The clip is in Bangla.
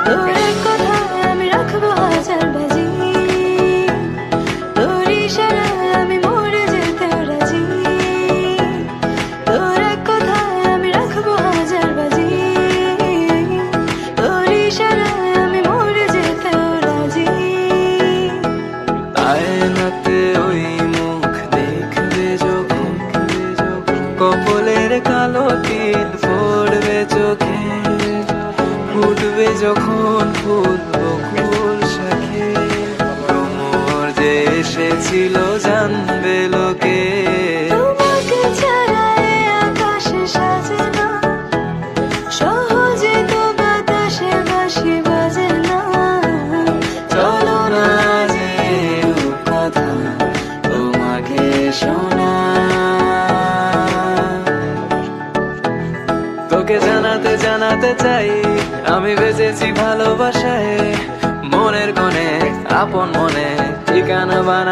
তোর এক কথায় আমি রাখবো হাজার বাজি, তোর ইশারায় আমি মরে যেতে রাজি। তোর এক কথায় আমি রাখবো হাজার বাজি, তোর ইশারায় আমি মরে যেতে রাজি। আয়নাতে ওই মুখ দেখবে যখন, কপালের কালো তিল পড়বে চোখে, ফুটবে যখন ফুল বকুল শাখে, ভ্রমর যে এসেছিল জানবে লোকে। তোমাকে ছাড়া এ আকাশে সাজে না, সহজে তো বাতাসে বাঁশি বাজে না। চলো না যে কথা তোমাকে শোনা, তোকে জানাতে জানাতে চাই আমি বেঁচেছি ভালোবাসায়, মনের কোণে আপন মনে ঠিকানা বানা।